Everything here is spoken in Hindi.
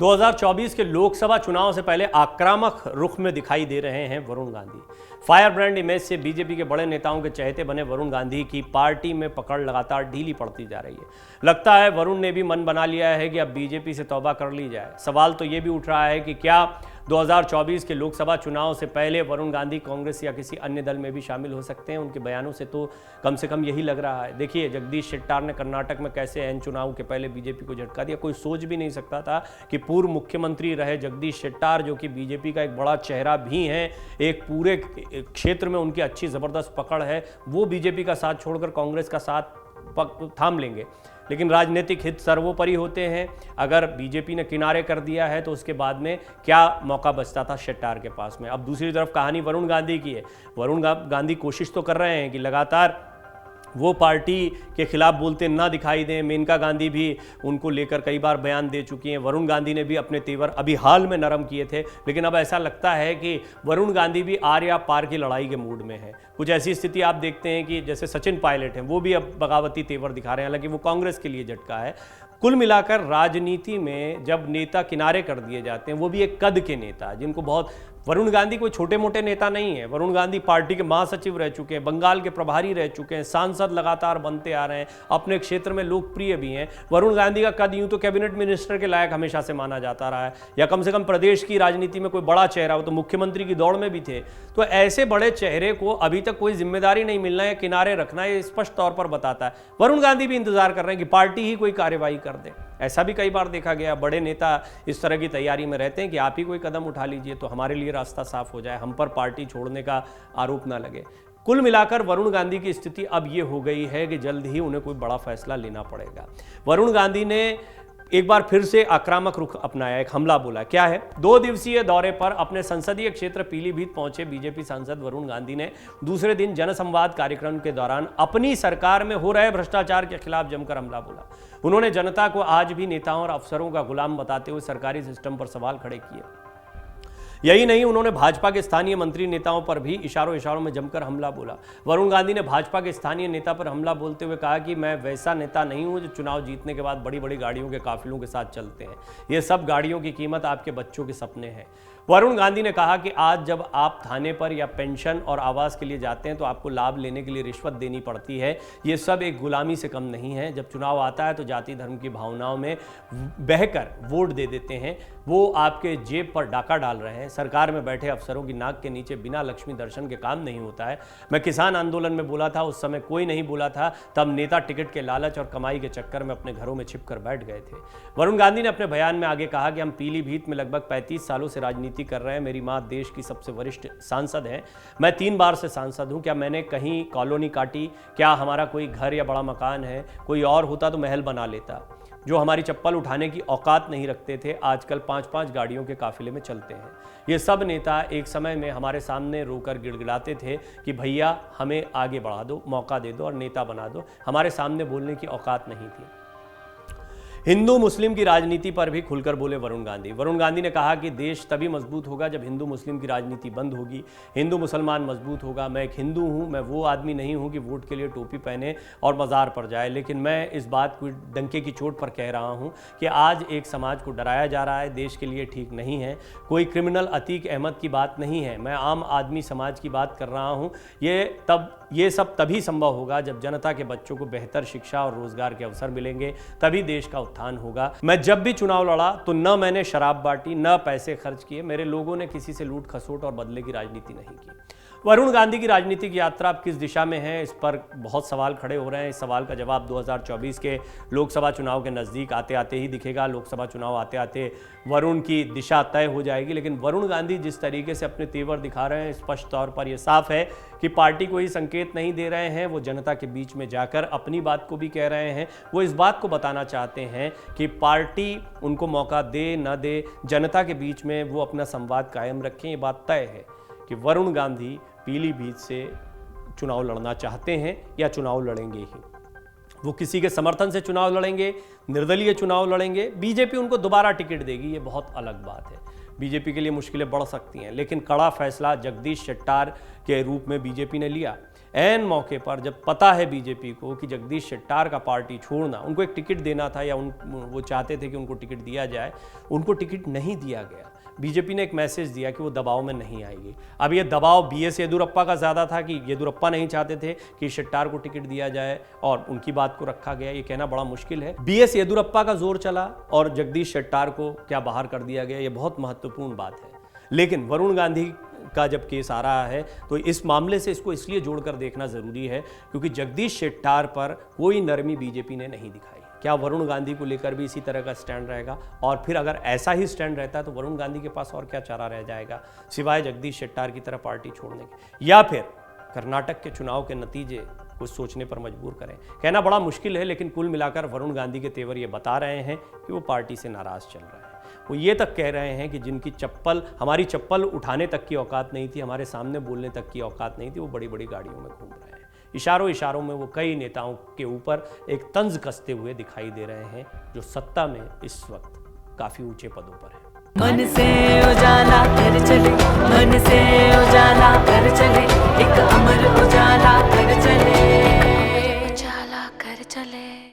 2024 के लोकसभा चुनाव से पहले आक्रामक रुख में दिखाई दे रहे हैं Varun Gandhi. Fire brand image से बीजेपी के बड़े नेताओं के चहेते बने वरुण गांधी की पार्टी में पकड़ लगातार ढीली पड़ती जा रही है। लगता है वरुण ने भी मन बना लिया है कि अब बीजेपी से तौबा कर ली जाए। सवाल तो ये भी उठ रहा है कि क्या 2024 के लोकसभा चुनाव से पहले वरुण गांधी कांग्रेस या किसी अन्य दल में भी शामिल हो सकते हैं। उनके बयानों से तो कम से कम यही लग रहा है। देखिए, जगदीश शेट्टार ने कर्नाटक में कैसे एन चुनाव के पहले बीजेपी को झटका दिया। कोई सोच भी नहीं सकता था कि पूर्व मुख्यमंत्री रहे जगदीश शेट्टार, जो कि बीजेपी का एक बड़ा चेहरा भी हैं, एक पूरे क्षेत्र में उनकी अच्छी ज़बरदस्त पकड़ है, वो बीजेपी का साथ छोड़कर कांग्रेस का साथ थाम लेंगे। लेकिन राजनीतिक हित सर्वोपरि होते हैं। अगर बीजेपी ने किनारे कर दिया है तो उसके बाद में क्या मौका बचता था शेट्टार के पास में। अब दूसरी तरफ कहानी वरुण गांधी की है। वरुण गांधी कोशिश तो कर रहे हैं कि लगातार वो पार्टी के खिलाफ बोलते ना दिखाई दें। मेनका गांधी भी उनको लेकर कई बार बयान दे चुकी हैं। वरुण गांधी ने भी अपने तेवर अभी हाल में नरम किए थे, लेकिन अब ऐसा लगता है कि वरुण गांधी भी आर या पार की लड़ाई के मूड में है। कुछ ऐसी स्थिति आप देखते हैं कि जैसे सचिन पायलट हैं, वो भी अब बगावती तेवर दिखा रहे हैं, हालांकि वो कांग्रेस के लिए झटका है। कुल मिलाकर राजनीति में जब नेता किनारे कर दिए जाते हैं, वो भी एक कद के नेता जिनको बहुत, वरुण गांधी कोई छोटे मोटे नेता नहीं है। वरुण गांधी पार्टी के महासचिव रह चुके हैं, बंगाल के प्रभारी रह चुके हैं, सांसद लगातार बनते आ रहे हैं, अपने क्षेत्र में लोकप्रिय भी हैं। वरुण गांधी का कद यूं तो कैबिनेट मिनिस्टर के लायक हमेशा से माना जाता रहा है, या कम से कम प्रदेश की राजनीति में कोई बड़ा चेहरा हो तो मुख्यमंत्री की दौड़ में भी थे। तो ऐसे बड़े चेहरे को अभी तक कोई जिम्मेदारी नहीं मिलना है, किनारे रखना, ये स्पष्ट तौर पर बताता है। वरुण गांधी भी इंतजार कर रहे हैं कि पार्टी ही कोई कार्रवाई कर दे। ऐसा भी कई बार देखा गया, बड़े नेता इस तरह की तैयारी में रहते हैं कि आप ही कोई कदम उठा लीजिए तो हमारे लिए रास्ता साफ हो जाए, हम पर पार्टी छोड़ने का आरोप ना लगे। कुल मिलाकर वरुण गांधी की स्थिति अब ये हो गई है कि जल्द ही उन्हें कोई बड़ा फैसला लेना पड़ेगा। वरुण गांधी ने एक बार फिर से आक्रामक रुख अपनाया, एक हमला बोला। क्या है? 2 दिवसीय दौरे पर अपने संसदीय क्षेत्र पीलीभीत पहुंचे बीजेपी सांसद वरुण गांधी ने दूसरे दिन जनसंवाद कार्यक्रम के दौरान अपनी सरकार में हो रहे भ्रष्टाचार के खिलाफ जमकर हमला बोला। उन्होंने जनता को आज भी नेताओं और अफसरों का गुलाम बताते हुए सरकारी सिस्टम पर सवाल खड़े किए। यही नहीं, उन्होंने भाजपा के स्थानीय मंत्री नेताओं पर भी इशारों में जमकर हमला बोला। वरुण गांधी ने भाजपा के स्थानीय नेता पर हमला बोलते हुए कहा कि मैं वैसा नेता नहीं हूं जो चुनाव जीतने के बाद बड़ी बड़ी गाड़ियों के काफिलों के साथ चलते हैं। ये सब गाड़ियों की कीमत आपके बच्चों के सपने हैं। वरुण गांधी ने कहा कि आज जब आप थाने पर या पेंशन और आवास के लिए जाते हैं तो आपको लाभ लेने के लिए रिश्वत देनी पड़ती है। ये सब एक गुलामी से कम नहीं है। जब चुनाव आता है तो जाति धर्म की भावनाओं में बहकर वोट दे देते हैं, वो आपके जेब पर डाका डाल रहे हैं। सरकार में बैठे अफसरों की नाक के नीचे बिना लक्ष्मी दर्शन के काम नहीं होता है। मैं किसान आंदोलन में बोला था, उस समय कोई नहीं बोला था, तब नेता टिकट के लालच और कमाई के चक्कर में अपने घरों में छिपकर बैठ गए थे। वरुण गांधी ने अपने बयान में आगे कहा कि हम पीलीभीत में लगभग 35 सालों से राजनीति कर रहे हैं। मेरी मां देश की सबसे वरिष्ठ सांसद है। मैं 3 बार से सांसद हूं। क्या मैंने कहीं कॉलोनी काटी? क्या हमारा कोई घर या बड़ा मकान है? कोई और होता तो महल बना लेता। जो हमारी चप्पल उठाने की औकात नहीं रखते थे, आजकल 5-5 गाड़ियों के काफिले में चलते हैं। ये सब नेता एक समय में हमारे सामने रोकर गिड़गिड़ाते थे कि भैया हमें आगे बढ़ा दो, मौका दे दो और नेता बना दो। हमारे सामने बोलने की औकात नहीं थी। हिंदू मुस्लिम की राजनीति पर भी खुलकर बोले वरुण गांधी। वरुण गांधी ने कहा कि देश तभी मजबूत होगा जब हिंदू मुस्लिम की राजनीति बंद होगी, हिंदू मुसलमान मजबूत होगा। मैं एक हिंदू हूं, मैं वो आदमी नहीं हूं कि वोट के लिए टोपी पहने और बाजार पर जाए, लेकिन मैं इस बात को डंके की चोट पर कह रहा हूं कि आज एक समाज को डराया जा रहा है, देश के लिए ठीक नहीं है। कोई क्रिमिनल अतीक अहमद की बात नहीं है, मैं आम आदमी समाज की बात कर रहा हूँ। ये सब तभी संभव होगा जब जनता के बच्चों को बेहतर शिक्षा और रोजगार के अवसर मिलेंगे, तभी देश का उत्थान होगा। मैं जब भी चुनाव लड़ा तो न मैंने शराब बांटी, न पैसे खर्च किए। मेरे लोगों ने किसी से लूट खसोट और बदले की राजनीति नहीं की। वरुण गांधी की राजनीतिक यात्रा अब किस दिशा में है, इस पर बहुत सवाल खड़े हो रहे हैं। इस सवाल का जवाब 2024 के लोकसभा चुनाव के नज़दीक आते आते ही दिखेगा। लोकसभा चुनाव आते आते वरुण की दिशा तय हो जाएगी। लेकिन वरुण गांधी जिस तरीके से अपने तेवर दिखा रहे हैं, स्पष्ट तौर पर यह साफ है कि पार्टी को ही संकेत नहीं दे रहे हैं। वो जनता के बीच में जाकर अपनी बात को भी कह रहे हैं। वो इस बात को बताना चाहते हैं कि पार्टी उनको मौका दे न दे, जनता के बीच में वो अपना संवाद कायम रखें। ये बात तय है कि वरुण गांधी पीलीभीत से चुनाव लड़ना चाहते हैं या चुनाव लड़ेंगे ही। वो किसी के समर्थन से चुनाव लड़ेंगे, निर्दलीय चुनाव लड़ेंगे, बीजेपी उनको दोबारा टिकट देगी, ये बहुत अलग बात है। बीजेपी के लिए मुश्किलें बढ़ सकती हैं, लेकिन कड़ा फैसला जगदीश शेट्टार के रूप में बीजेपी ने लिया। ऐन मौके पर जब पता है बीजेपी को कि जगदीश शेट्टार का पार्टी छोड़ना, उनको एक टिकट देना था या वो चाहते थे कि उनको टिकट दिया जाए, उनको टिकट नहीं दिया गया। बीजेपी ने एक मैसेज दिया कि वो दबाव में नहीं आएगी। अब ये दबाव बीएस येदियुरप्पा का ज़्यादा था कि येदियुरप्पा नहीं चाहते थे कि शेट्टार को टिकट दिया जाए और उनकी बात को रखा गया, ये कहना बड़ा मुश्किल है। बीएस येदियुरप्पा का जोर चला और जगदीश शेट्टार को क्या बाहर कर दिया गया, ये बहुत महत्वपूर्ण बात है। लेकिन वरुण गांधी का जब केस आ रहा है तो इस मामले से इसको इसलिए जोड़कर देखना ज़रूरी है क्योंकि जगदीश शेट्टार पर कोई नरमी बीजेपी ने नहीं दिखाई। क्या वरुण गांधी को लेकर भी इसी तरह का स्टैंड रहेगा? और फिर अगर ऐसा ही स्टैंड रहता है तो वरुण गांधी के पास और क्या चारा रह जाएगा सिवाय जगदीश शेट्टार की तरह पार्टी छोड़ने के, या फिर कर्नाटक के चुनाव के नतीजे कुछ सोचने पर मजबूर करें। कहना बड़ा मुश्किल है, लेकिन कुल मिलाकर वरुण गांधी के तेवर ये बता रहे हैं कि वो पार्टी से नाराज़ चल रहे हैं। वो ये तक कह रहे हैं कि जिनकी चप्पल, हमारी चप्पल उठाने तक की औकात नहीं थी, हमारे सामने बोलने तक की औकात नहीं थी, वो बड़ी बड़ी गाड़ियों में घूम रहे हैं। इशारों इशारों में वो कई नेताओं के ऊपर एक तंज कसते हुए दिखाई दे रहे हैं जो सत्ता में इस वक्त काफ़ी ऊंचे पदों पर हैं। मन से उजाला